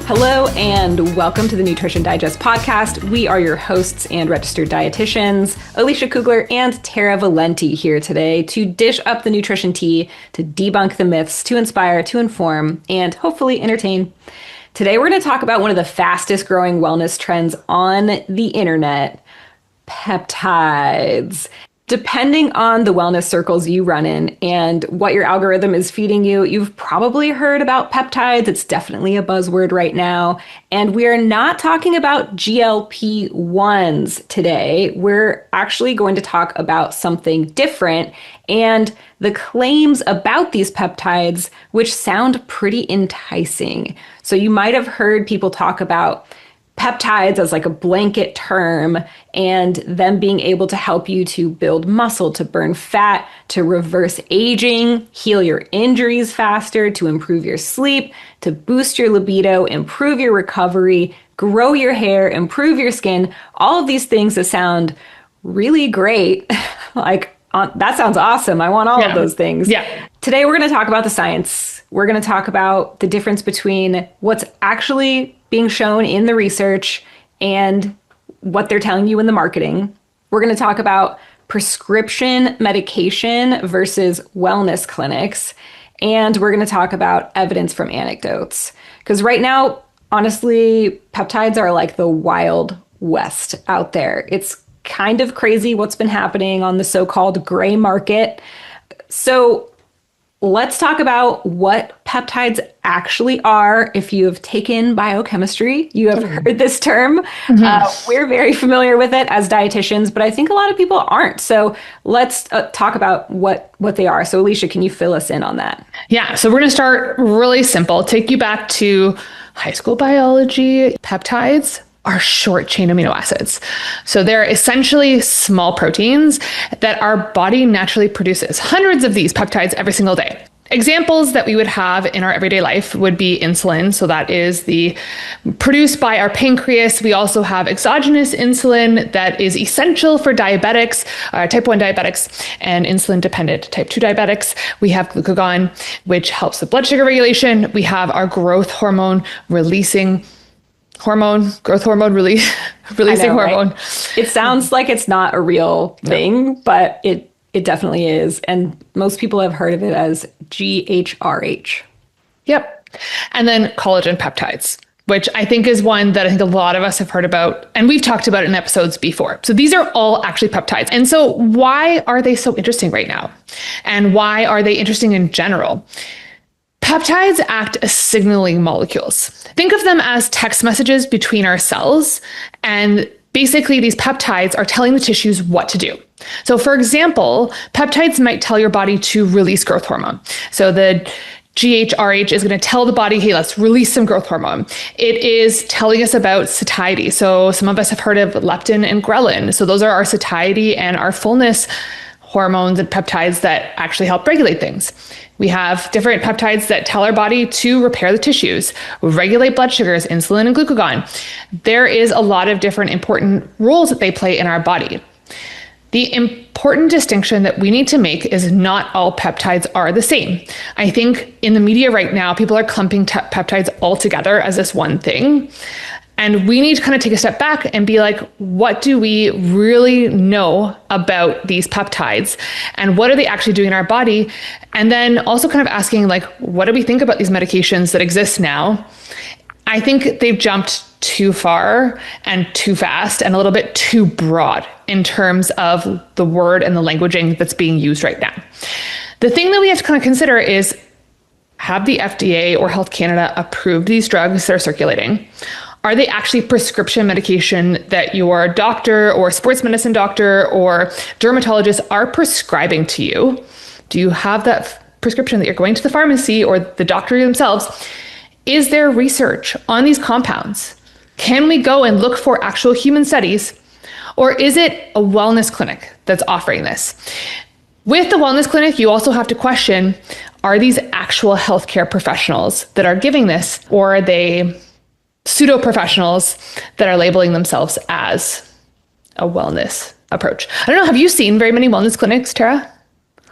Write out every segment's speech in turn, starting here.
Hello and welcome to the Nutrition Digest podcast. We are your hosts and registered dietitians, Alicia Kugler and Tara Valenti, here today to dish up the nutrition tea, to debunk the myths, to inspire, to inform, and hopefully entertain. Today we're going to talk about one of the fastest growing wellness trends on the internet, peptides. Depending on the wellness circles you run in and what your algorithm is feeding you, you've probably heard about peptides. It's definitely a buzzword right now. And we are not talking about GLP-1s today. We're actually going to talk about something different and the claims about these peptides, which sound pretty enticing. So you might have heard people talk about peptides as like a blanket term and them being able to help you to build muscle, to burn fat, to reverse aging, heal your injuries faster, to improve your sleep, to boost your libido, improve your recovery, grow your hair, improve your skin, all of these things that sound really great. That sounds awesome. I want all of those things. Yeah. Today, we're going to talk about the science. We're going to talk about the difference between what's actually being shown in the research and what they're telling you in the marketing. We're going to talk about prescription medication versus wellness clinics. And we're going to talk about evidence from anecdotes. Because right now, honestly, peptides are like the Wild West out there. It's kind of crazy what's been happening on the so-called gray market. So let's talk about what peptides actually are. If you have taken biochemistry, you have heard this term. We're very familiar with it as dietitians, but I think a lot of people aren't. So let's talk about what they are. So Alicia, can you fill us in on that? Yeah. So we're going to start really simple. Take you back to high school biology. Peptides are short chain amino acids. So they're essentially small proteins that our body naturally produces. Hundreds of these peptides every single day. Examples that we would have in our everyday life would be insulin. So that is produced by our pancreas. We also have exogenous insulin that is essential for diabetics, type 1 diabetics, and insulin dependent type 2 diabetics. We have glucagon, which helps with blood sugar regulation. We have our growth hormone releasing growth hormone releasing hormone. Right? It sounds like it's not a real thing, but it definitely is. And most people have heard of it as GHRH. Yep. And then collagen peptides, which I think is one that I think a lot of us have heard about, and we've talked about in episodes before. So these are all actually peptides. And so why are they so interesting right now? And why are they interesting in general? Peptides act as signaling molecules. Think of them as text messages between our cells. And basically, these peptides are telling the tissues what to do. So for example, peptides might tell your body to release growth hormone. So the GHRH is going to tell the body, hey, let's release some growth hormone. It is telling us about satiety. So some of us have heard of leptin and ghrelin. So those are our satiety and our fullness hormones and peptides that actually help regulate things. We have different peptides that tell our body to repair the tissues, regulate blood sugars, insulin and glucagon. There is a lot of different important roles that they play in our body. The important distinction that we need to make is not all peptides are the same. I think in the media right now, people are clumping peptides all together as this one thing. And we need to kind of take a step back and be like, what do we really know about these peptides? And what are they actually doing in our body? And then also kind of asking, like, what do we think about these medications that exist now? I think they've jumped too far and too fast and a little bit too broad in terms of the word and the languaging that's being used right now. The thing that we have to kind of consider is, have the FDA or Health Canada approved these drugs that are circulating? Are they actually prescription medication that your doctor or sports medicine doctor or dermatologist are prescribing to you? Do you have that prescription that you're going to the pharmacy or the doctor themselves? Is there research on these compounds? Can we go and look for actual human studies? Or is it a wellness clinic that's offering this? With the wellness clinic, you also have to question, are these actual healthcare professionals that are giving this, or are they pseudo professionals that are labeling themselves as a wellness approach? I don't know. Have you seen very many wellness clinics, Tara?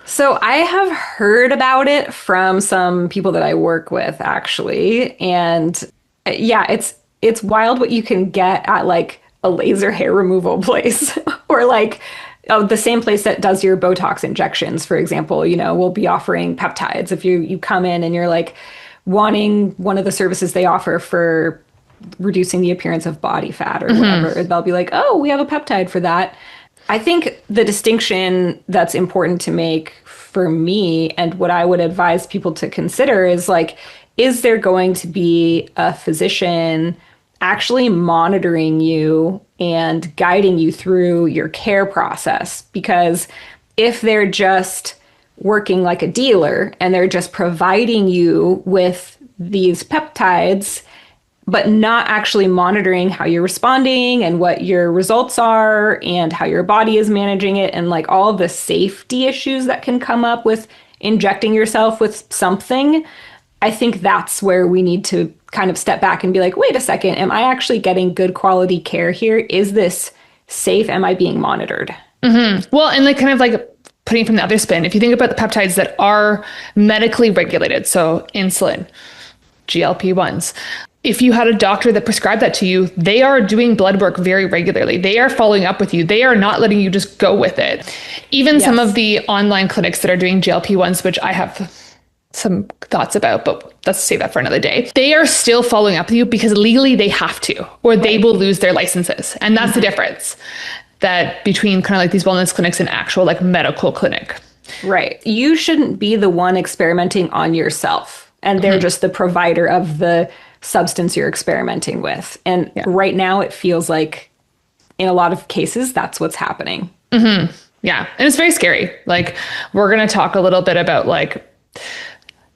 So I have heard about it from some people that I work with, actually. And Yeah, it's wild what you can get at like a laser hair removal place or like the same place that does your Botox injections, for example, will be offering peptides. If you come in and you're like wanting one of the services they offer for reducing the appearance of body fat or whatever, they'll be like, "Oh, we have a peptide for that." I think the distinction that's important to make for me and what I would advise people to consider is like, is there going to be a physician actually monitoring you and guiding you through your care process? Because if they're just working like a dealer and they're just providing you with these peptides, but not actually monitoring how you're responding and what your results are and how your body is managing it and like all of the safety issues that can come up with injecting yourself with something, I think that's where we need to kind of step back and be like, wait a second, am I actually getting good quality care here? Is this safe? Am I being monitored? Well, and like kind of like putting from the other spin, if you think about the peptides that are medically regulated, so insulin, GLP-1s, if you had a doctor that prescribed that to you, they are doing blood work very regularly. They are following up with you. They are not letting you just go with it. Even some of the online clinics that are doing GLP-1s, which I have some thoughts about, but let's save that for another day. They are still following up with you because legally they have to, or they will lose their licenses. And that's the difference that between kind of like these wellness clinics and actual like medical clinic. Right. You shouldn't be the one experimenting on yourself. And they're just the provider of the substance you're experimenting with. And right now it feels like in a lot of cases, that's what's happening. Yeah. And it's very scary. Like we're going to talk a little bit about like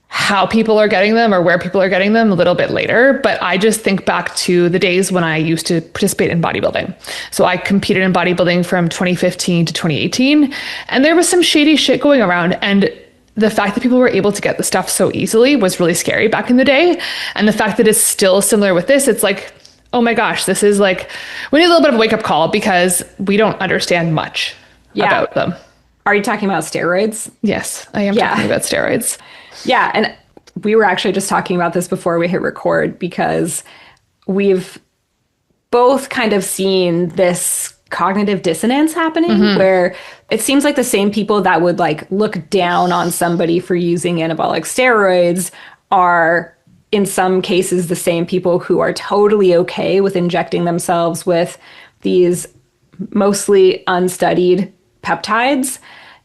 how people are getting them or where people are getting them a little bit later. But I just think back to the days when I used to participate in bodybuilding. So I competed in bodybuilding from 2015 to 2018, and there was some shady shit going around. And the fact that people were able to get the stuff so easily was really scary back in the day. And the fact that it's still similar with this, it's like, oh my gosh, this is like, we need a little bit of a wake up call because we don't understand much about them. Are you talking about steroids? Yes, I am talking about steroids. Yeah. And we were actually just talking about this before we hit record because we've both kind of seen this cognitive dissonance happening where it seems like the same people that would like look down on somebody for using anabolic steroids are in some cases the same people who are totally okay with injecting themselves with these mostly unstudied peptides.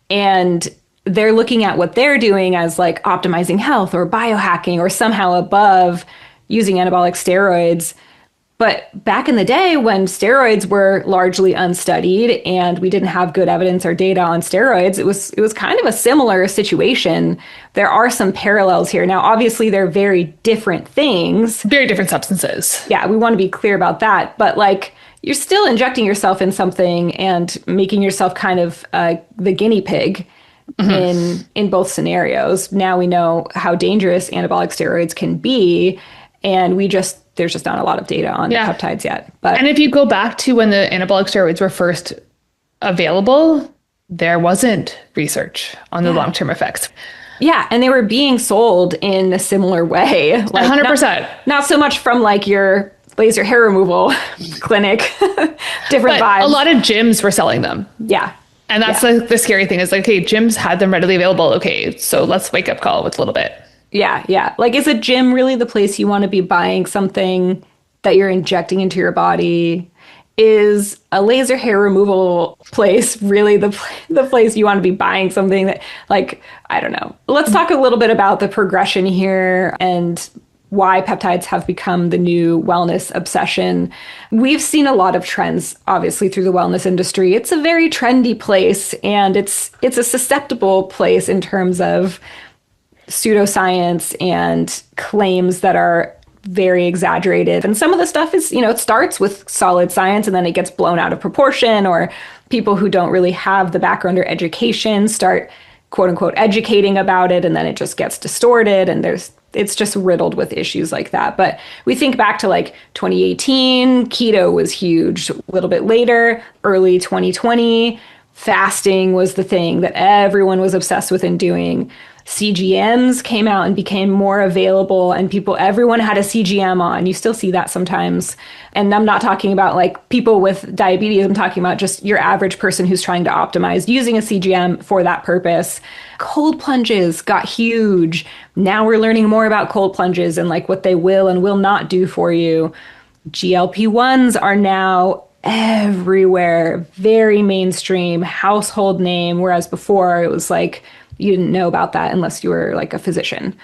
And they're looking at what they're doing as like optimizing health or biohacking or somehow above using anabolic steroids. But back in the day when steroids were largely unstudied and we didn't have good evidence or data on steroids, it was kind of a similar situation. There are some parallels here. Now, obviously, they're very different things. Very different substances. Yeah, we want to be clear about that. But like, you're still injecting yourself in something and making yourself kind of the guinea pig in both scenarios. Now we know how dangerous anabolic steroids can be, and there's just not a lot of data on the peptides yet. And if you go back to when the anabolic steroids were first available, there wasn't research on the long-term effects. Yeah, and they were being sold in a similar way. Like 100%. Not so much from like your laser hair removal clinic, different vibes. A lot of gyms were selling them. Yeah. And that's the scary thing is like, okay, gyms had them readily available. Okay, so let's wake up call with a little bit. Yeah, yeah. Like, is a gym really the place you want to be buying something that you're injecting into your body? Is a laser hair removal place really the place you want to be buying something that, like, I don't know. Let's talk a little bit about the progression here and why peptides have become the new wellness obsession. We've seen a lot of trends, obviously, through the wellness industry. It's a very trendy place, and it's a susceptible place in terms of pseudoscience and claims that are very exaggerated. And some of the stuff is, it starts with solid science and then it gets blown out of proportion, or people who don't really have the background or education start, quote unquote, educating about it, and then it just gets distorted, and it's just riddled with issues like that. But we think back to like 2018, keto was huge. A little bit later, early 2020, Fasting was the thing that everyone was obsessed with and doing. CGMs came out and became more available, and everyone had a CGM on. You still see that sometimes. And I'm not talking about like people with diabetes. I'm talking about just your average person who's trying to optimize using a CGM for that purpose. Cold plunges got huge. Now we're learning more about cold plunges and like what they will and will not do for you. GLP-1s are now everywhere, very mainstream, household name, whereas before it was like you didn't know about that unless you were like a physician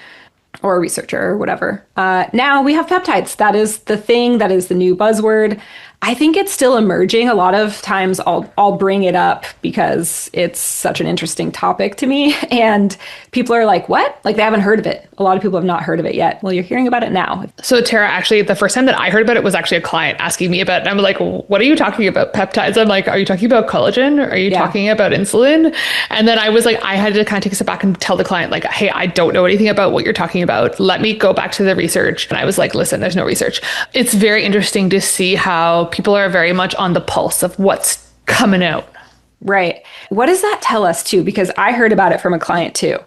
or a researcher or whatever. Now we have peptides. That is the thing. That is the new buzzword. I think it's still emerging. A lot of times I'll bring it up because it's such an interesting topic to me. And people are like, what? Like they haven't heard of it. A lot of people have not heard of it yet. Well, you're hearing about it now. So Tara, actually, the first time that I heard about it was actually a client asking me about it. And I'm like, what are you talking about? Peptides? I'm like, are you talking about collagen? Are you talking about insulin? And then I was like, I had to kind of take a step back and tell the client like, hey, I don't know anything about what you're talking about. Let me go back to the research. And I was like, listen, there's no research. It's very interesting to see how people are very much on the pulse of what's coming out. Right. What does that tell us too? Because I heard about it from a client too.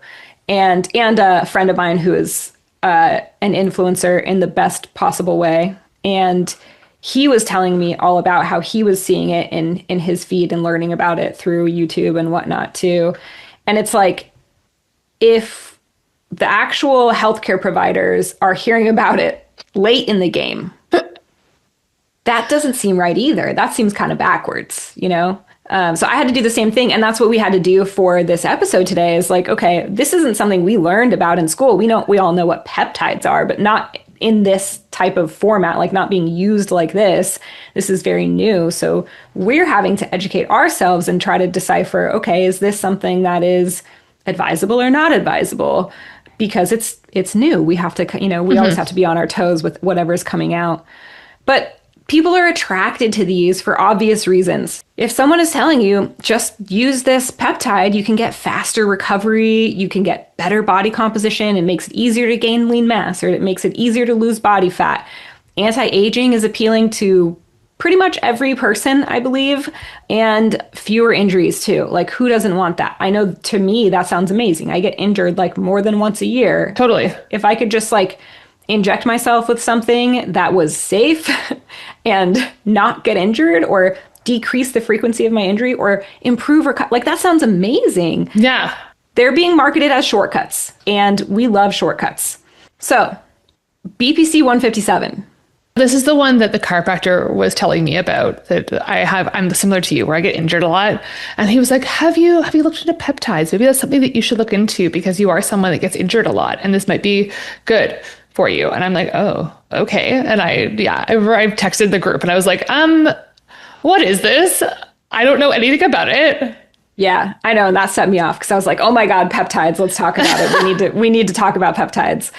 And a friend of mine who is an influencer in the best possible way. And he was telling me all about how he was seeing it in his feed and learning about it through YouTube and whatnot too. And it's like, if the actual healthcare providers are hearing about it late in the game, that doesn't seem right either. That seems kind of backwards, you know? So I had to do the same thing. And that's what we had to do for this episode today is like, okay, this isn't something we learned about in school. We all know what peptides are, but not in this type of format, like not being used like this. This is very new. So we're having to educate ourselves and try to decipher, okay, is this something that is advisable or not advisable? Because it's new. We have to, we always have to be on our toes with whatever's coming out. But people are attracted to these for obvious reasons. If someone is telling you, just use this peptide, you can get faster recovery, you can get better body composition, it makes it easier to gain lean mass, or it makes it easier to lose body fat. Anti-aging is appealing to pretty much every person, I believe, and fewer injuries too. Like, who doesn't want that? I know, to me, that sounds amazing. I get injured like more than once a year. Totally. If I could just like inject myself with something that was safe and not get injured or decrease the frequency of my injury or improve like that sounds amazing. Yeah. They're being marketed as shortcuts and we love shortcuts. So BPC 157. This is the one that the chiropractor was telling me about that I'm similar to you where I get injured a lot. And he was like, have you looked into peptides? Maybe that's something that you should look into because you are someone that gets injured a lot and this might be good for you. And I'm like, oh, okay. And I texted the group and I was like, what is this? I don't know anything about it. Yeah, I know. And that set me off because I was like, oh my God, peptides. Let's talk about it. We need to talk about peptides.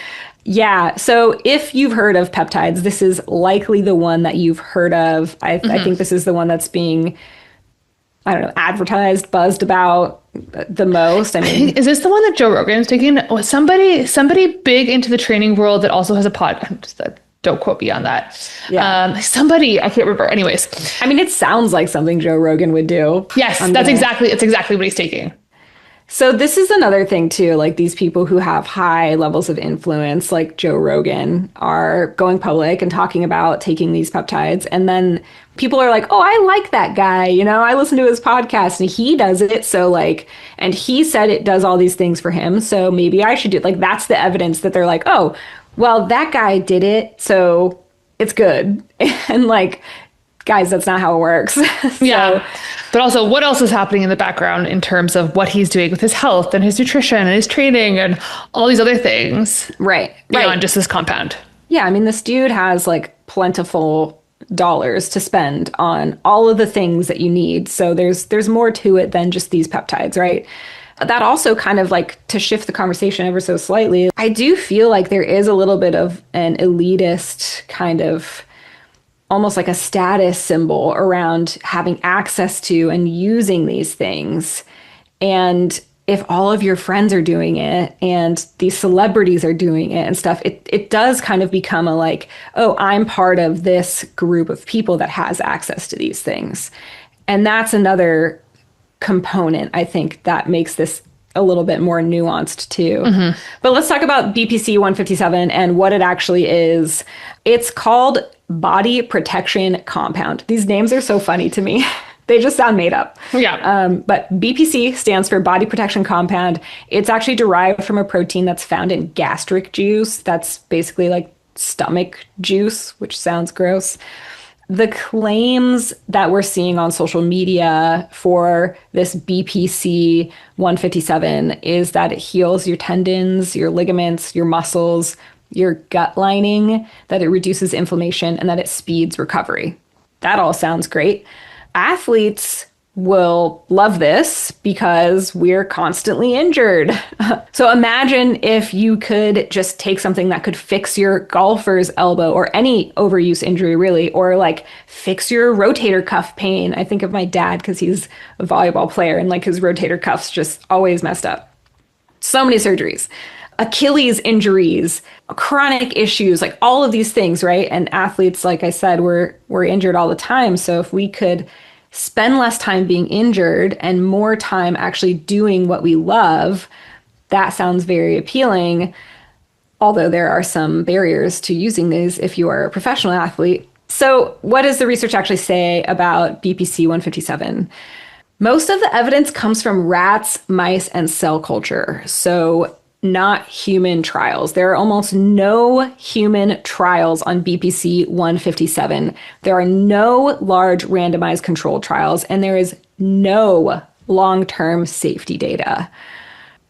Yeah. So if you've heard of peptides, this is likely the one that you've heard of. I think this is the one that's being, I don't know, advertised, buzzed about the most. I mean, is this the one that Joe Rogan's taking? Oh, somebody big into the training world that also has a pod. Don't quote me on that. Yeah. Somebody, I can't remember. Anyways. I mean, it sounds like something Joe Rogan would do. Yes, it's exactly what he's taking. So this is another thing too, like these people who have high levels of influence, like Joe Rogan, are going public and talking about taking these peptides. And then people are like, oh, I like that guy. I listen to his podcast and he does it. So like, and he said it does all these things for him. So maybe I should do it. Like, that's the evidence that they're like, oh, well, that guy did it, so it's good. And like, guys, that's not how it works. So, yeah. But also, what else is happening in the background in terms of what he's doing with his health and his nutrition and his training and all these other things? Right. Beyond just this compound. Yeah. I mean, this dude has like plentiful dollars to spend on all of the things that you need. So there's more to it than just these peptides, right? That also kind of like, to shift the conversation ever so slightly, I do feel like there is a little bit of an elitist kind of almost like a status symbol around having access to and using these things. And if all of your friends are doing it and these celebrities are doing it and stuff, it does kind of become a like, oh, I'm part of this group of people that has access to these things. And that's another component, I think, that makes this a little bit more nuanced too. But let's talk about BPC 157 and what it actually is. It's called body protection compound. These names are so funny to me. They just sound made up. Yeah. But BPC stands for body protection compound. It's actually derived from a protein that's found in gastric juice. That's basically like stomach juice, which sounds gross. The claims that we're seeing on social media for this BPC 157 is that it heals your tendons, your ligaments, your muscles, your gut lining, that it reduces inflammation, and that it speeds recovery. That all sounds great. Athletes will love this because we're constantly injured. So imagine if you could just take something that could fix your golfer's elbow or any overuse injury, really, or like fix your rotator cuff pain. I think of my dad because he's a volleyball player and like his rotator cuffs just always messed up. So many surgeries. Achilles injuries, chronic issues, like all of these things, right? And athletes, like I said, we're injured all the time. So if we could spend less time being injured and more time actually doing what we love, that sounds very appealing. Although there are some barriers to using these if you are a professional athlete. So what does the research actually say about BPC 157? Most of the evidence comes from rats, mice, and cell culture. So not human trials. There are almost no human trials on BPC 157. There are no large randomized controlled trials, and there is no long-term safety data.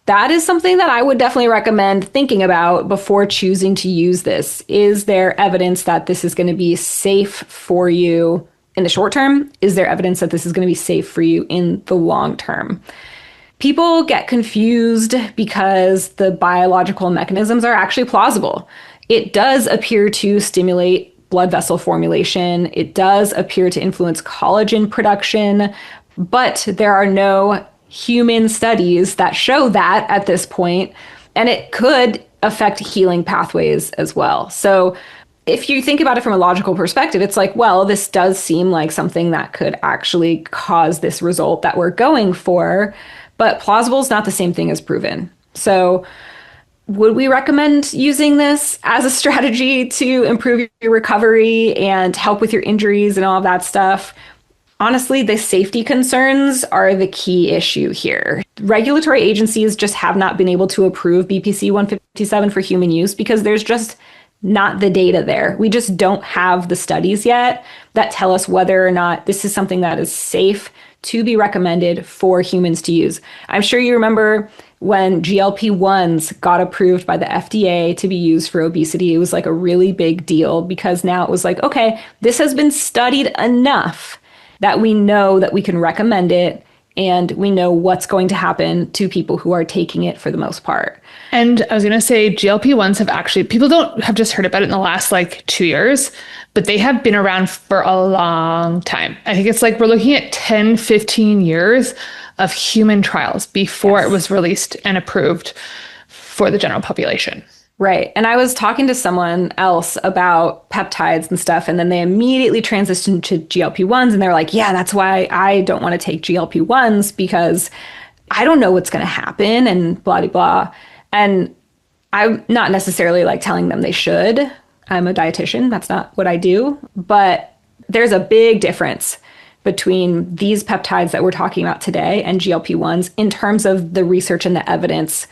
That is something that I would definitely recommend thinking about before choosing to use this. Is there evidence that this is going to be safe for you in the short term? Is there evidence that this is going to be safe for you in the long term? People get confused because the biological mechanisms are actually plausible. It does appear to stimulate blood vessel formulation. It does appear to influence collagen production, but there are no human studies that show that at this point, and it could affect healing pathways as well. So if you think about it from a logical perspective, it's like, well, this does seem like something that could actually cause this result that we're going for. But plausible is not the same thing as proven. So would we recommend using this as a strategy to improve your recovery and help with your injuries and all of that stuff? Honestly, the safety concerns are the key issue here. Regulatory agencies just have not been able to approve BPC 157 for human use because there's just not the data there. We just don't have the studies yet that tell us whether or not this is something that is safe to be recommended for humans to use. I'm sure you remember when GLP-1s got approved by the FDA to be used for obesity. It was like a really big deal because now it was like, okay, this has been studied enough that we know that we can recommend it and we know what's going to happen to people who are taking it for the most part. And I was going to say GLP-1s have actually, people don't have just heard about it in the last like 2 years, but they have been around for a long time. I think it's like we're looking at 10, 15 years of human trials before it was released and approved for the general population. Right. And I was talking to someone else about peptides and stuff, and then they immediately transitioned to GLP-1s, and they're like, yeah, that's why I don't want to take GLP-1s because I don't know what's going to happen and blah, blah, blah. And I'm not necessarily like telling them they should. I'm a dietitian. That's not what I do. But there's a big difference between these peptides that we're talking about today and GLP-1s in terms of the research and the evidence.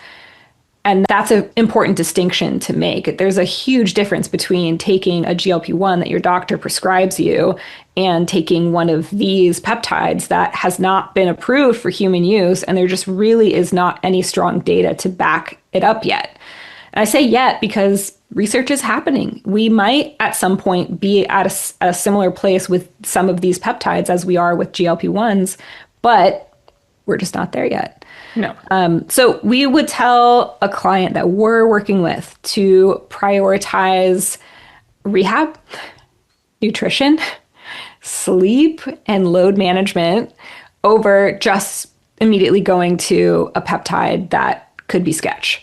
And that's an important distinction to make. There's a huge difference between taking a GLP-1 that your doctor prescribes you and taking one of these peptides that has not been approved for human use. And there just really is not any strong data to back it up yet. And I say yet because research is happening. We might at some point be at a similar place with some of these peptides as we are with GLP-1s, but we're just not there yet. No. So we would tell a client that we're working with to prioritize rehab, nutrition, sleep, and load management over just immediately going to a peptide that could be sketch.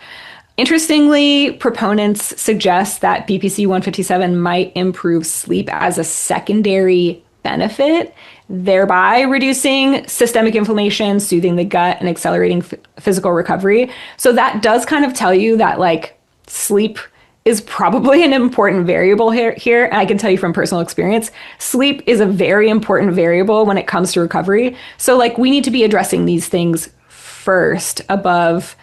Interestingly, proponents suggest that BPC 157 might improve sleep as a secondary benefit. thereby reducing systemic inflammation, soothing the gut, and accelerating physical recovery. So that does kind of tell you that like sleep is probably an important variable here. And I can tell you from personal experience, sleep is a very important variable when it comes to recovery. So like we need to be addressing these things first above,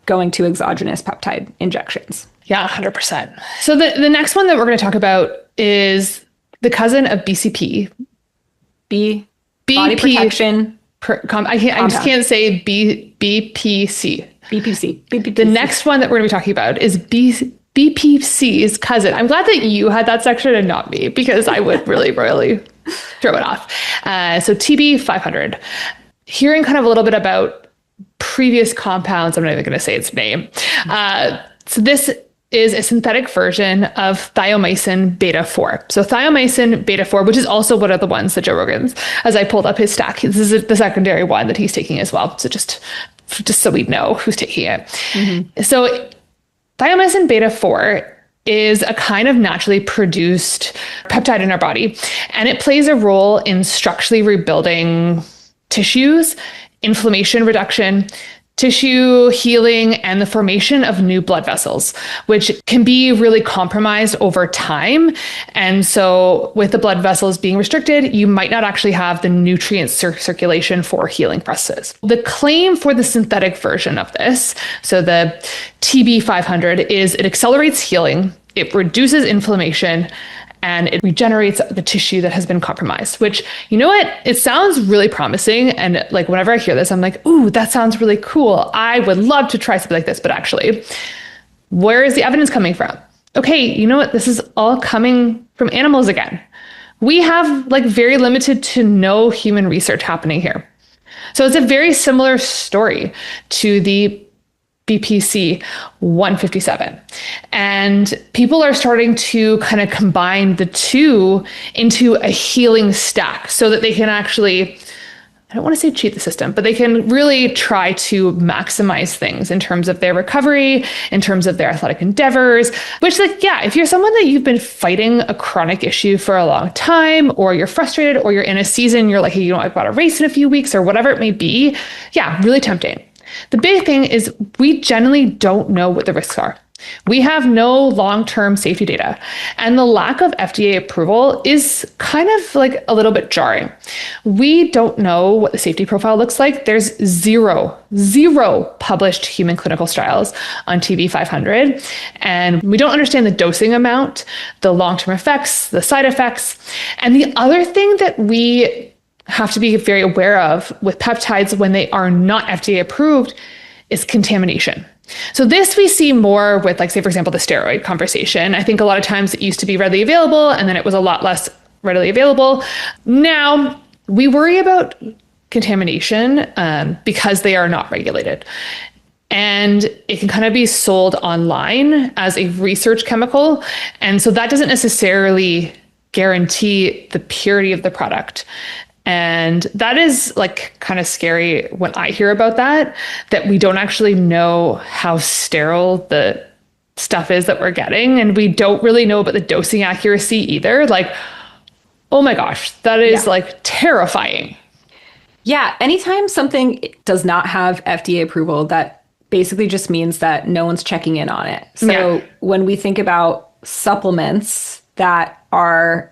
going to exogenous peptide injections. Yeah, 100%. So the next one that we're going to talk about is the cousin of BCP. Body protection. I just can't say BPC. BPC. The next one that we're going to be talking about is BPC's cousin. I'm glad that you had that section and not me, because I would really, really throw it off. So TB 500. Hearing kind of a little bit about previous compounds, I'm not even going to say its name. So this is a synthetic version of thiomycin beta-4. So thiomycin beta-4, which is also one of the ones that Joe Rogan's, as I pulled up his stack, this is the secondary one that he's taking as well. So just so we know who's taking it. Mm-hmm. So thiomycin beta-4 is a kind of naturally produced peptide in our body, and it plays a role in structurally rebuilding tissues, inflammation reduction, tissue healing, and the formation of new blood vessels, which can be really compromised over time. And so with the blood vessels being restricted, you might not actually have the nutrient circulation for healing processes. The claim for the synthetic version of this, so the TB 500, is it accelerates healing, it reduces inflammation, and it regenerates the tissue that has been compromised, which, you know what? It sounds really promising. And like, whenever I hear this, I'm like, ooh, that sounds really cool. I would love to try something like this. But actually, where is the evidence coming from? Okay, you know what? This is all coming from animals again. We have like very limited to no human research happening here. So it's a very similar story to the BPC 157. And people are starting to kind of combine the two into a healing stack so that they can actually, I don't want to say cheat the system, but they can really try to maximize things in terms of their recovery, in terms of their athletic endeavors, which, like, yeah, if you're someone that you've been fighting a chronic issue for a long time, or you're frustrated, or you're in a season, you're like, hey, I've got a race in a few weeks, or whatever it may be. Yeah, really tempting. The big thing is we generally don't know what the risks are. We have no long-term safety data, and the lack of FDA approval is kind of like a little bit jarring. We don't know what the safety profile looks like. There's zero published human clinical trials on TB 500, and we don't understand the dosing amount, the long-term effects, the side effects. And the other thing that we have to be very aware of with peptides when they are not FDA approved is contamination. So this we see more with, like, say, for example, the steroid conversation. I think a lot of times it used to be readily available, and then it was a lot less readily available. Now we worry about contamination because they are not regulated. And it can kind of be sold online as a research chemical. And so that doesn't necessarily guarantee the purity of the product. And that is like kind of scary when I hear about that we don't actually know how sterile the stuff is that we're getting. And we don't really know about the dosing accuracy either. Like, oh my gosh, that is like terrifying. Yeah. Anytime something does not have FDA approval, that basically just means that no one's checking in on it. So when we think about supplements that are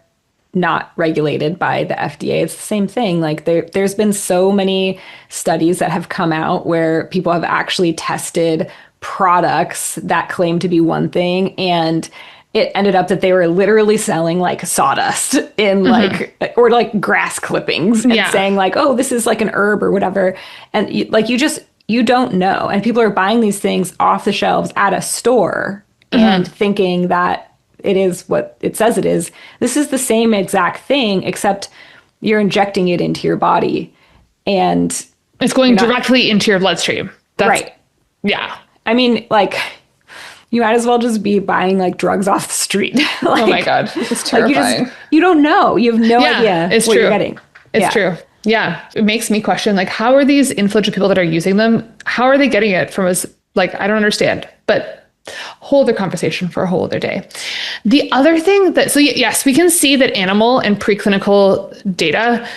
not regulated by the FDA, it's the same thing. Like there's been so many studies that have come out where people have actually tested products that claim to be one thing, and it ended up that they were literally selling like sawdust in or like grass clippings, and saying like, oh, this is like an herb or whatever. And you don't know. And people are buying these things off the shelves at a store and thinking that it is what it says it is. This is the same exact thing, except you're injecting it into your body, and it's going directly into your bloodstream. That's, right. Yeah. I mean, like, you might as well just be buying like drugs off the street. Like, oh my God. It's terrifying. You don't know. You have no idea what you're getting. It's true. Yeah. It makes me question, like, how are these influential people that are using them? How are they getting it from us? Like, I don't understand, but Whole other conversation for a whole other day. The other thing that, so yes, we can see that animal and preclinical data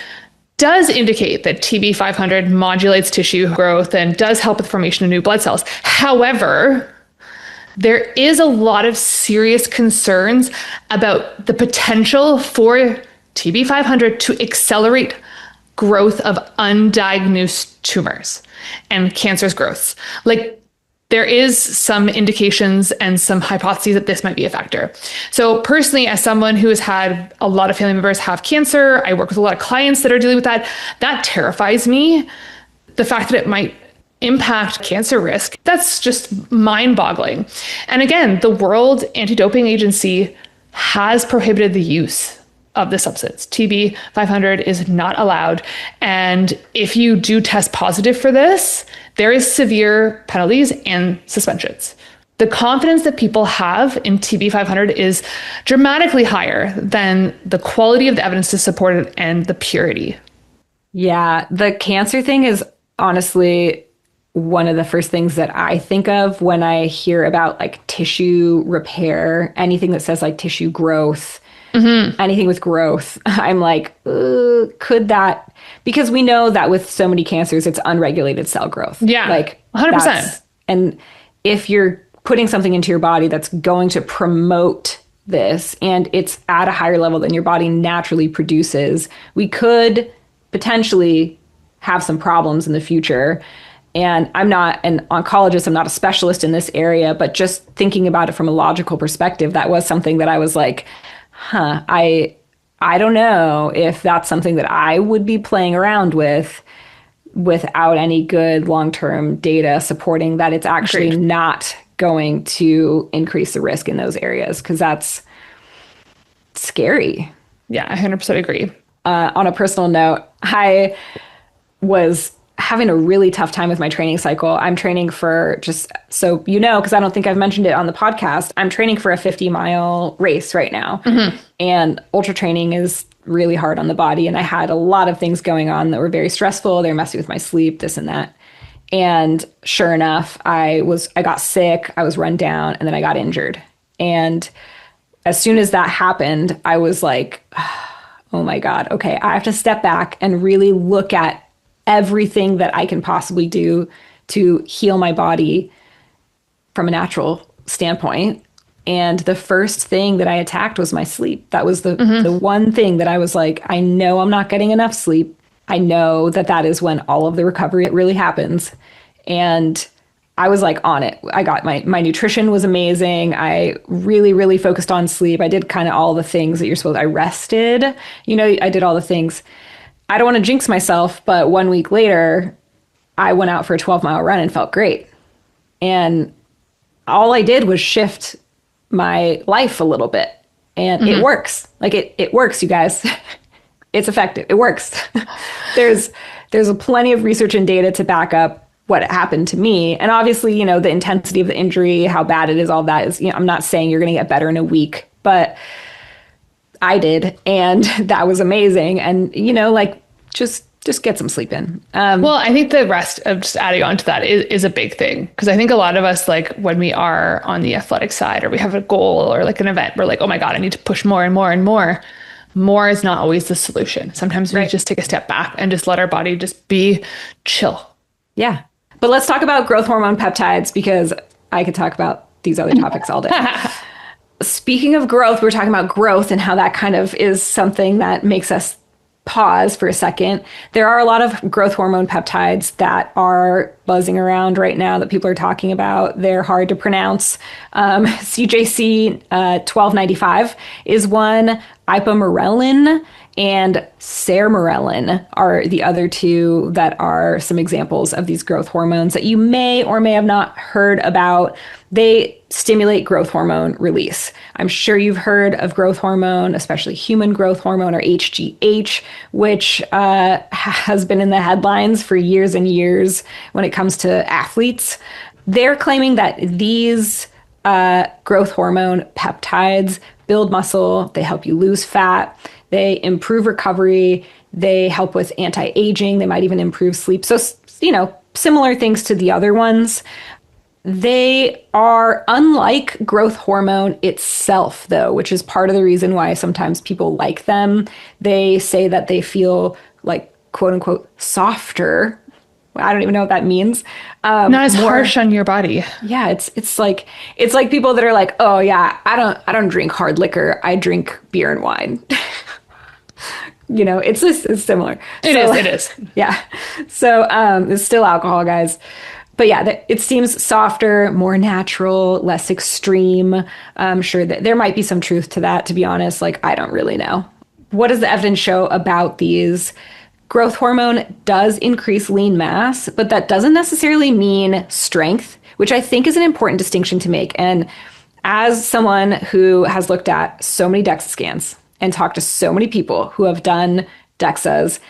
does indicate that TB500 modulates tissue growth and does help with formation of new blood cells. However, there is a lot of serious concerns about the potential for TB500 to accelerate growth of undiagnosed tumors and cancerous growths. Like, there is some indications and some hypotheses that this might be a factor. So personally, as someone who has had a lot of family members have cancer, I work with a lot of clients that are dealing with that. That terrifies me. The fact that it might impact cancer risk, that's just mind-boggling. And again, the World Anti-Doping Agency has prohibited the use of the substance. TB 500 is not allowed. And if you do test positive for this, there is severe penalties and suspensions. The confidence that people have in TB 500 is dramatically higher than the quality of the evidence to support it and the purity. Yeah, the cancer thing is honestly one of the first things that I think of when I hear about like tissue repair, anything that says like tissue growth. Anything with growth, I'm like, could that? Because we know that with so many cancers, it's unregulated cell growth. Yeah, like 100%. And if you're putting something into your body that's going to promote this, and it's at a higher level than your body naturally produces, we could potentially have some problems in the future. And I'm not an oncologist, I'm not a specialist in this area, but just thinking about it from a logical perspective, that was something that I was like, I don't know if that's something that I would be playing around with without any good long-term data supporting that it's actually Agreed. not going to increase the risk in those areas, because that's scary. Yeah, I 100% agree. On a personal note, I was having a really tough time with my training cycle. I'm training for, just so you know, because I don't think I've mentioned it on the podcast, I'm training for a 50-mile race right now. And ultra training is really hard on the body. And I had a lot of things going on that were very stressful. They were messing with my sleep, this and that. And sure enough, I got sick, I was run down, and then I got injured. And as soon as that happened, I was like, oh my God, okay, I have to step back and really look at everything that I can possibly do to heal my body from a natural standpoint. And the first thing that I attacked was my sleep. That was the one thing that I was like, I know I'm not getting enough sleep. I know that that is when all of the recovery really happens. And I was like on it. I got my nutrition was amazing. I really, really focused on sleep. I did kind of all the things that you're supposed to. I rested, I did all the things. I don't want to jinx myself, but 1 week later, I went out for a 12-mile run and felt great. And all I did was shift my life a little bit. And it works. Like it works, you guys. It's effective. It works. There's plenty of research and data to back up what happened to me. And obviously, the intensity of the injury, how bad it is, all that is, I'm not saying you're going to get better in a week, but I did, and that was amazing. And just get some sleep in. Well, I think the rest of just adding on to that is a big thing, because I think a lot of us, like when we are on the athletic side or we have a goal or like an event, we're like, oh my God, I need to push more and more and more. More is not always the solution. Sometimes we just take a step back and just let our body just be chill. Yeah, but let's talk about growth hormone peptides, because I could talk about these other topics all day. Speaking of growth, we're talking about growth and how that kind of is something that makes us pause for a second. There are a lot of growth hormone peptides that are buzzing around right now that people are talking about. They're hard to pronounce. CJC 1295 is one. Ipamorelin and sermorelin are the other two that are some examples of these growth hormones that you may or may have not heard about. They stimulate growth hormone release. I'm sure you've heard of growth hormone, especially human growth hormone, or HGH, which has been in the headlines for years and years when it comes to athletes. They're claiming that these growth hormone peptides build muscle, they help you lose fat, they improve recovery, they help with anti-aging, they might even improve sleep. So, similar things to the other ones. They are unlike growth hormone itself, though, which is part of the reason why sometimes people like them. They say that they feel like, quote unquote, softer. I don't even know what that means. Not as harsh on your body. Yeah, it's like people that are like, oh yeah, I don't drink hard liquor. I drink beer and wine. It's similar. It is. Yeah. So it's still alcohol, guys. But yeah, it seems softer, more natural, less extreme. I'm sure that there might be some truth to that, to be honest. Like, I don't really know. What does the evidence show about these? Growth hormone does increase lean mass, but that doesn't necessarily mean strength, which I think is an important distinction to make. And as someone who has looked at so many DEXA scans and talked to so many people who have done DEXAs,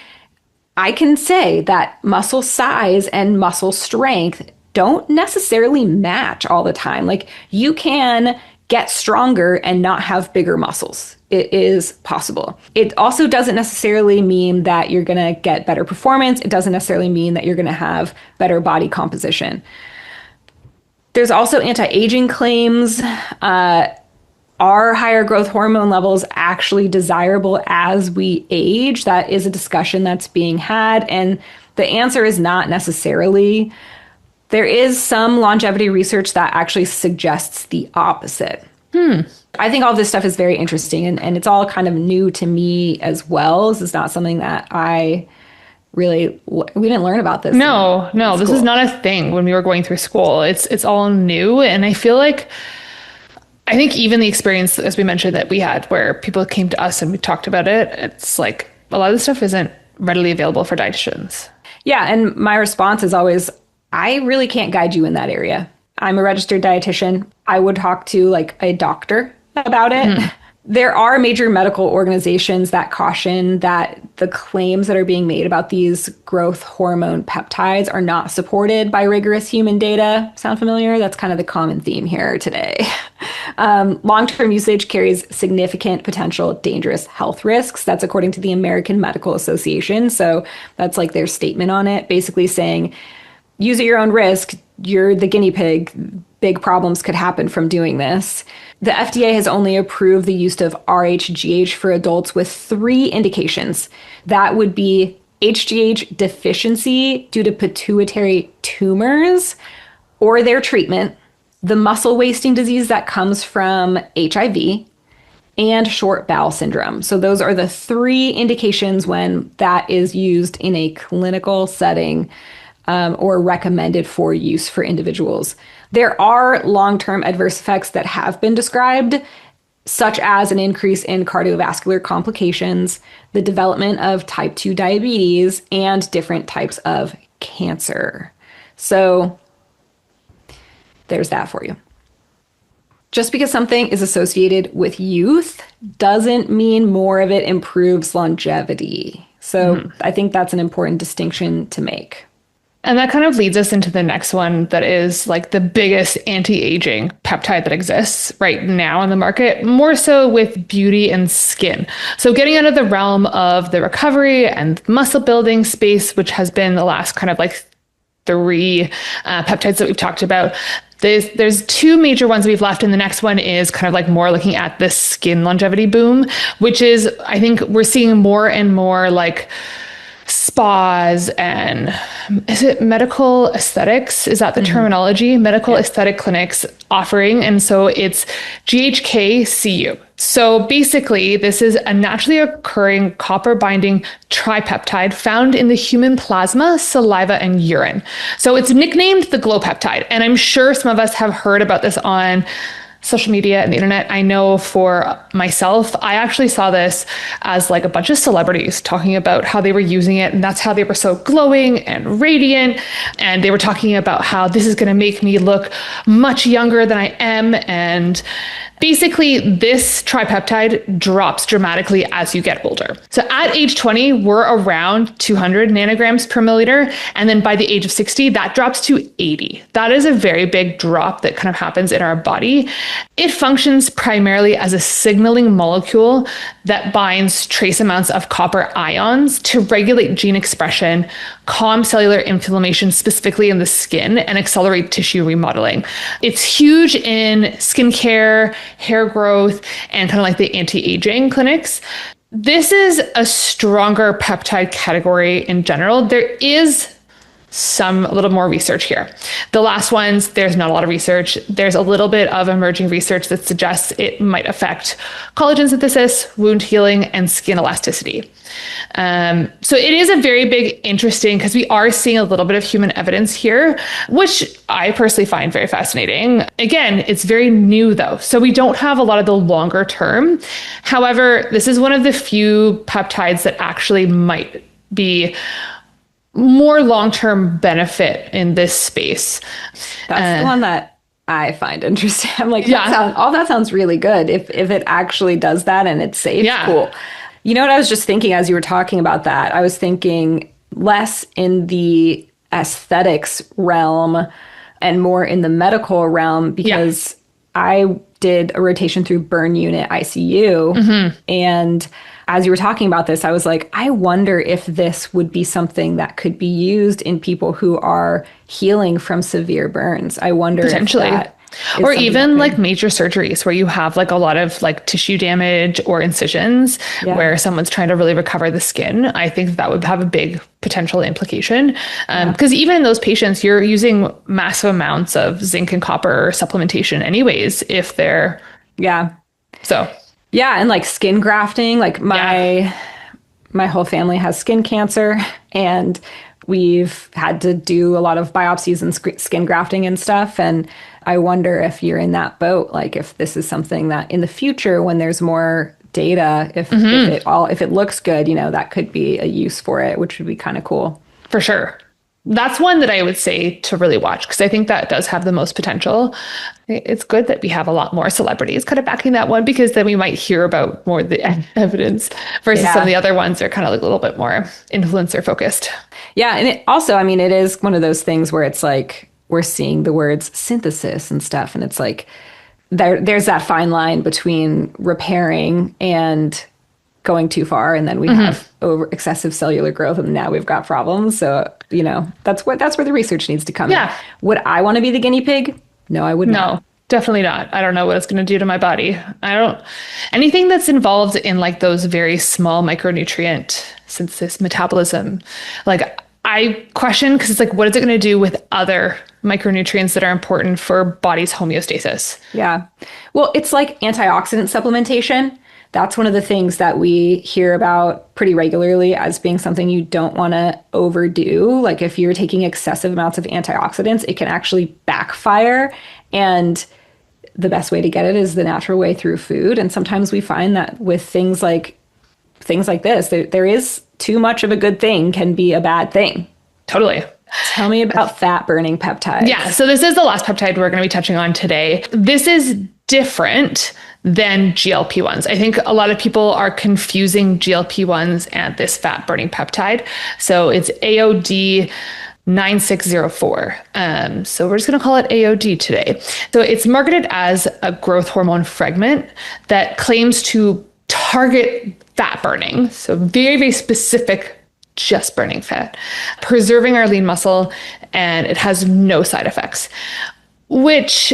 I can say that muscle size and muscle strength don't necessarily match all the time. Like, you can get stronger and not have bigger muscles. It is possible. It also doesn't necessarily mean that you're going to get better performance. It doesn't necessarily mean that you're going to have better body composition. There's also anti-aging claims. Are higher growth hormone levels actually desirable as we age? That is a discussion that's being had. And the answer is not necessarily. There is some longevity research that actually suggests the opposite. I think all this stuff is very interesting, and it's all kind of new to me as well. This is not something that we didn't learn about this. No, this is not a thing when we were going through school. It's all new. And I feel like, I think even the experience, as we mentioned, that we had where people came to us and we talked about it, it's like a lot of the stuff isn't readily available for dietitians. Yeah. And my response is always, I really can't guide you in that area. I'm a registered dietitian. I would talk to like a doctor about it. There are major medical organizations that caution that the claims that are being made about these growth hormone peptides are not supported by rigorous human data. Sound familiar? That's kind of the common theme here today. Long-term usage carries significant potential dangerous health risks. That's according to the American Medical Association. So that's like their statement on it, basically saying, use at your own risk. You're the guinea pig. Big problems could happen from doing this. The FDA has only approved the use of RHGH for adults with 3 indications. That would be HGH deficiency due to pituitary tumors or their treatment, the muscle wasting disease that comes from HIV, and short bowel syndrome. So those are the 3 indications when that is used in a clinical setting or recommended for use for individuals. There are long-term adverse effects that have been described, such as an increase in cardiovascular complications, the development of type 2 diabetes, and different types of cancer. So there's that for you. Just because something is associated with youth doesn't mean more of it improves longevity. So I think that's an important distinction to make. And that kind of leads us into the next one that is like the biggest anti-aging peptide that exists right now on the market, more so with beauty and skin. So getting out of the realm of the recovery and muscle building space, which has been the last kind of like 3 peptides that we've talked about. There's 2 major ones we've left, and the next one is kind of like more looking at the skin longevity boom, which is, I think we're seeing more and more like spas and is it medical aesthetics? Is that the terminology? Medical aesthetic clinics offering. And so it's GHK-Cu. So basically, this is a naturally occurring copper binding tripeptide found in the human plasma, saliva, and urine. So it's nicknamed the glow peptide. And I'm sure some of us have heard about this on social media and the internet. I know for myself, I actually saw this as like a bunch of celebrities talking about how they were using it, and that's how they were so glowing and radiant. And they were talking about how this is going to make me look much younger than I am. And basically, this tripeptide drops dramatically as you get older. So at age 20, we're around 200 nanograms per milliliter. And then by the age of 60, that drops to 80. That is a very big drop that kind of happens in our body. It functions primarily as a signaling molecule that binds trace amounts of copper ions to regulate gene expression, calm cellular inflammation, specifically in the skin, and accelerate tissue remodeling. It's huge in skincare, hair growth, and kind of like the anti-aging clinics. This is a stronger peptide category in general. There is a little more research here. The last ones, there's not a lot of research. There's a little bit of emerging research that suggests it might affect collagen synthesis, wound healing, and skin elasticity. So it is a very big, interesting, because we are seeing a little bit of human evidence here, which I personally find very fascinating. Again, it's very new though, so we don't have a lot of the longer term. However, this is one of the few peptides that actually might be more long-term benefit in this space. That's the one that I find interesting. I'm like, all that sounds really good. If it actually does that and it's safe, cool. You know what I was just thinking as you were talking about that? I was thinking less in the aesthetics realm and more in the medical realm, because I did a rotation through burn unit ICU. And as you were talking about this, I was like, I wonder if this would be something that could be used in people who are healing from severe burns. I wonder potentially. If that or even like major surgeries where you have like a lot of like tissue damage or incisions where someone's trying to really recover the skin. I think that would have a big potential implication. Because even in those patients, you're using massive amounts of zinc and copper supplementation anyways, if they're... So... Yeah, and like skin grafting, like my whole family has skin cancer, and we've had to do a lot of biopsies and skin grafting and stuff. And I wonder if you're in that boat, like if this is something that in the future, when there's more data, if it looks good, that could be a use for it, which would be kind of cool. For sure. That's one that I would say to really watch, because I think that does have the most potential. It's good that we have a lot more celebrities kind of backing that one, because then we might hear about more of the evidence versus some of the other ones are kind of like a little bit more influencer focused. Yeah. And it also, it is one of those things where it's like we're seeing the words synthesis and stuff. And it's like there's that fine line between repairing and going too far, and then we have over excessive cellular growth, and now we've got problems. So that's where the research needs to come in. Would I want to be the guinea pig? No, I would not. No, definitely not. I don't know what it's going to do to my body. Anything that's involved in like those very small micronutrient synthesis metabolism, like I question, because it's like, what is it going to do with other micronutrients that are important for body's homeostasis? Yeah. Well, it's like antioxidant supplementation. That's one of the things that we hear about pretty regularly as being something you don't want to overdo. Like if you're taking excessive amounts of antioxidants, it can actually backfire. And the best way to get it is the natural way through food. And sometimes we find that with things like this, there is too much of a good thing can be a bad thing. Totally. Tell me about fat burning peptides. Yeah. So this is the last peptide we're going to be touching on today. This is different than GLP-1s. I think a lot of people are confusing GLP-1s and this fat burning peptide. So it's AOD 9604. So we're just going to call it AOD today. So it's marketed as a growth hormone fragment that claims to target fat burning. So very, very specific, just burning fat, preserving our lean muscle, and it has no side effects, which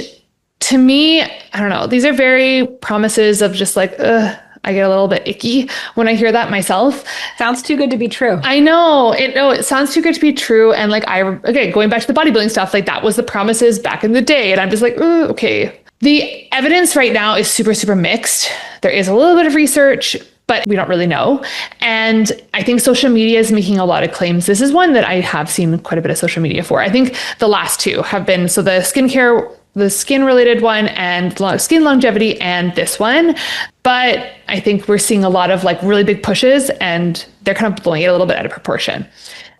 to me, I don't know, these are very promises of just like, I get a little bit icky when I hear that myself. Sounds too good to be true. I know. It sounds too good to be true. And like, going back to the bodybuilding stuff, like that was the promises back in the day. And I'm just like, okay. The evidence right now is super, super mixed. There is a little bit of research, but we don't really know. And I think social media is making a lot of claims. This is one that I have seen quite a bit of social media for. I think the last two have been, so the skincare, the skin related one, and skin longevity, and this one. But I think we're seeing a lot of like really big pushes, and they're kind of blowing it a little bit out of proportion.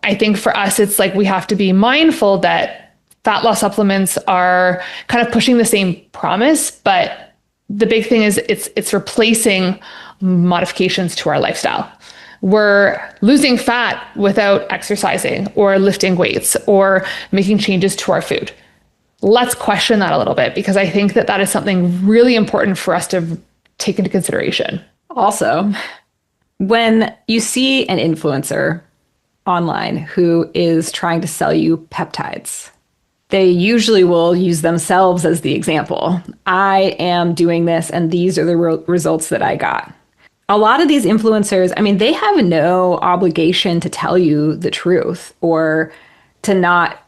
I think for us, it's like we have to be mindful that fat loss supplements are kind of pushing the same promise, but the big thing is it's replacing modifications to our lifestyle. We're losing fat without exercising or lifting weights or making changes to our food. let's question that a little bit, because I think that that is something really important for us to take into consideration. Also, when you see an influencer online who is trying to sell you peptides, they usually will use themselves as the example. I am doing this, and these are the results that I got. A lot of these influencers, I mean, they have no obligation to tell you the truth or to not,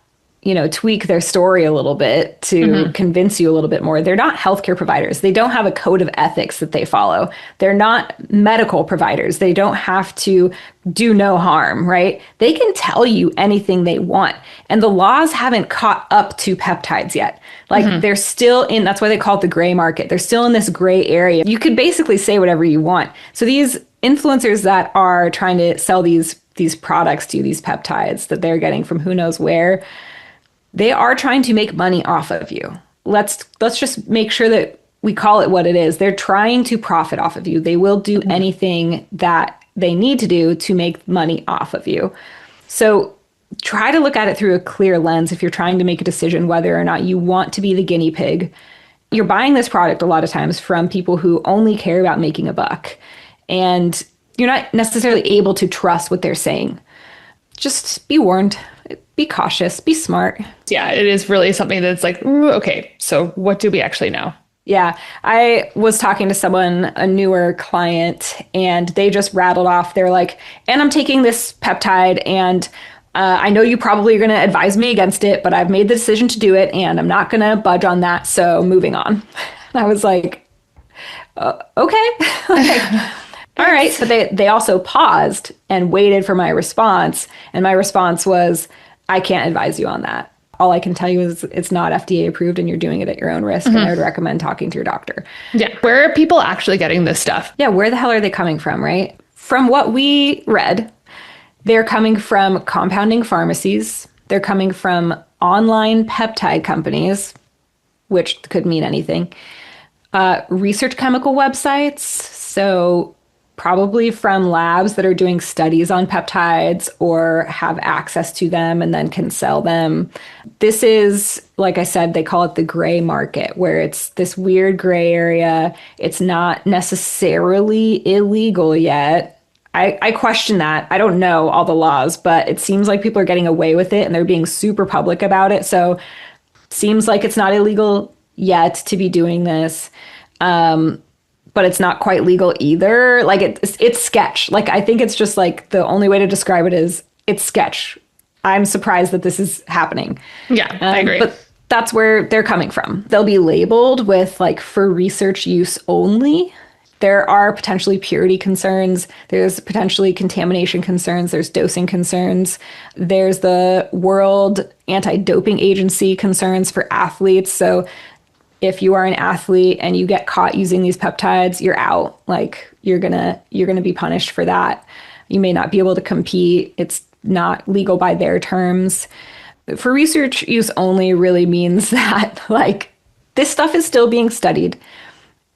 tweak their story a little bit to convince you a little bit more. They're not healthcare providers. They don't have a code of ethics that they follow. They're not medical providers. They don't have to do no harm, right? They can tell you anything they want. And the laws haven't caught up to peptides yet. Like they're still in, that's why they call it the gray market. They're still in this gray area. You could basically say whatever you want. So these influencers that are trying to sell these products to you, these peptides that they're getting from who knows where, they are trying to make money off of you. Let's just make sure that we call it what it is. They're trying to profit off of you. They will do anything that they need to do to make money off of you. So try to look at it through a clear lens if you're trying to make a decision whether or not you want to be the guinea pig. You're buying this product a lot of times from people who only care about making a buck, and you're not necessarily able to trust what they're saying. Just be warned. Be cautious, be smart. Yeah, it is really something that's like, ooh, okay, so what do we actually know? Yeah, I was talking to someone, a newer client, and they just rattled off. They're like, and I'm taking this peptide, and I know you probably are going to advise me against it, but I've made the decision to do it, and I'm not going to budge on that, so moving on. And I was like, okay. Like, all right. But they also paused and waited for my response. And my response was, I can't advise you on that. All I can tell you is it's not FDA approved and you're doing it at your own risk. And I would recommend talking to your doctor. Yeah. Where are people actually getting this stuff? Yeah. Where the hell are they coming from, right? From what we read, they're coming from compounding pharmacies. They're coming from online peptide companies, which could mean anything. Research chemical websites. So probably from labs that are doing studies on peptides or have access to them and then can sell them. This is, like I said, they call it the gray market, where it's this weird gray area. It's not necessarily illegal yet. I question that. I don't know all the laws, but it seems like people are getting away with it and they're being super public about it. So it seems like it's not illegal yet to be doing this. But it's not quite legal either. Like it's sketch. Like I think it's just like the only way to describe it is it's sketch. I'm surprised that this is happening. Yeah, I agree. But that's where they're coming from. They'll be labeled with like for research use only. There are potentially purity concerns. There's potentially contamination concerns. There's dosing concerns. There's the World Anti-Doping Agency concerns for athletes. So if you are an athlete and you get caught using these peptides, you're out. Like you're gonna be punished for that. You may not be able to compete. It's not legal by their terms. For research use only really means that like this stuff is still being studied.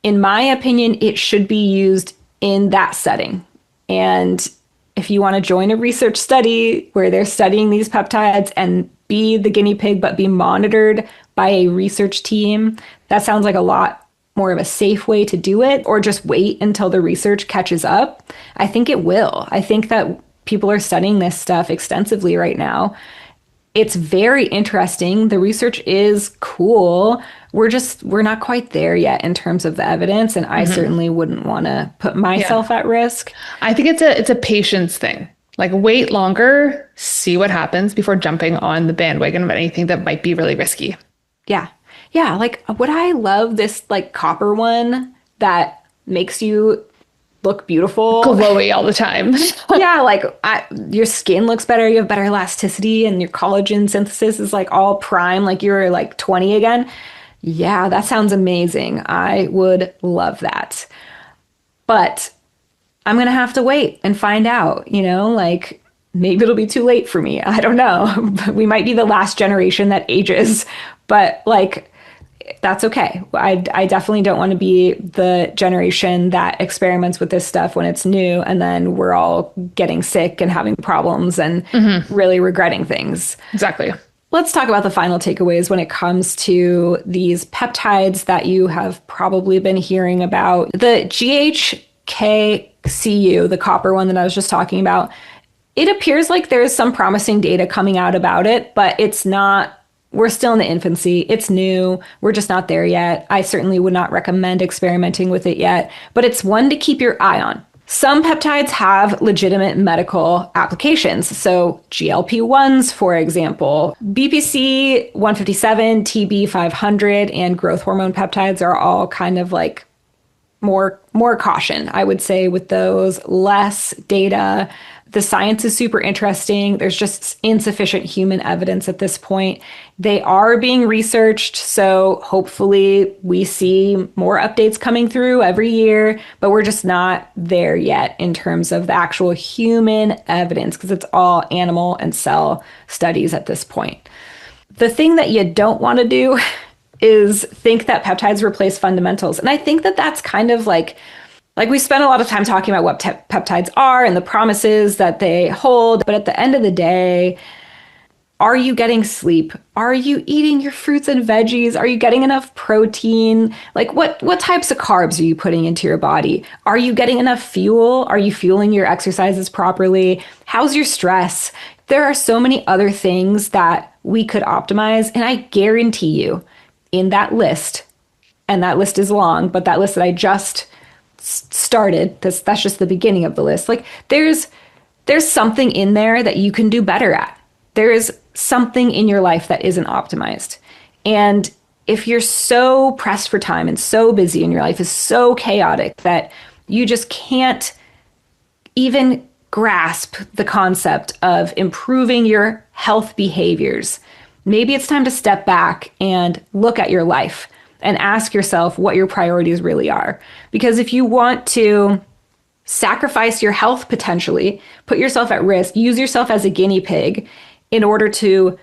In my opinion, it should be used in that setting. And if you want to join a research study where they're studying these peptides and be the guinea pig, but be monitored by a research team, that sounds like a lot more of a safe way to do it, or just wait until the research catches up. I think it will. I think that people are studying this stuff extensively right now. It's very interesting. The research is cool. We're not quite there yet in terms of the evidence, and I certainly wouldn't want to put myself at risk. I think it's a patience thing. Like wait longer, see what happens before jumping on the bandwagon of anything that might be really risky. Yeah. Yeah. Like, would I love this like copper one that makes you look beautiful? Glowy all the time. Yeah. Like your skin looks better. You have better elasticity and your collagen synthesis is like all prime. Like you're like 20 again. Yeah. That sounds amazing. I would love that. But I'm going to have to wait and find out, like maybe it'll be too late for me. I don't know. We might be the last generation that ages, but like, that's okay. I definitely don't want to be the generation that experiments with this stuff when it's new and then we're all getting sick and having problems and really regretting things. Exactly. Let's talk about the final takeaways when it comes to these peptides that you have probably been hearing about. The GHKCU, the copper one that I was just talking about, it appears like there's some promising data coming out about it, but it's not, we're still in the infancy. It's new. We're just not there yet. I certainly would not recommend experimenting with it yet, but it's one to keep your eye on. Some peptides have legitimate medical applications. So GLP-1s, for example, BPC 157, TB 500, and growth hormone peptides are all kind of like more caution, I would say, with those. Less data. The science is super interesting. There's just insufficient human evidence at this point. They are being researched, so hopefully we see more updates coming through every year, but we're just not there yet in terms of the actual human evidence because it's all animal and cell studies at this point. The thing that you don't want to do is think that peptides replace fundamentals. And I think that that's kind of like we spent a lot of time talking about what peptides are and the promises that they hold. But at the end of the day, are you getting sleep? Are you eating your fruits and veggies? Are you getting enough protein? Like what types of carbs are you putting into your body? Are you getting enough fuel? Are you fueling your exercises properly? How's your stress? There are so many other things that we could optimize. And I guarantee you in that list, and that list is long, but that list that I just started, that's just the beginning of the list. Like there's something in there that you can do better at. There is something in your life that isn't optimized. And if you're so pressed for time and so busy and your life is so chaotic that you just can't even grasp the concept of improving your health behaviors, maybe it's time to step back and look at your life and ask yourself what your priorities really are. Because if you want to sacrifice your health potentially, put yourself at risk, use yourself as a guinea pig in order to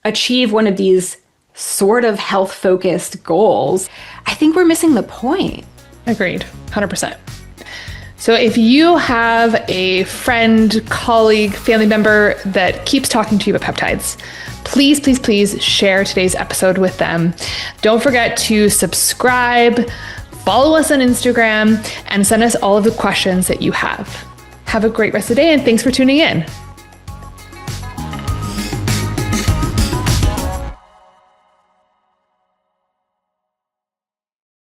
achieve one of these sort of health-focused goals, I think we're missing the point. Agreed, 100%. So if you have a friend, colleague, family member that keeps talking to you about peptides, please, please, please share today's episode with them. Don't forget to subscribe, follow us on Instagram, and send us all of the questions that you have. Have a great rest of the day, and thanks for tuning in.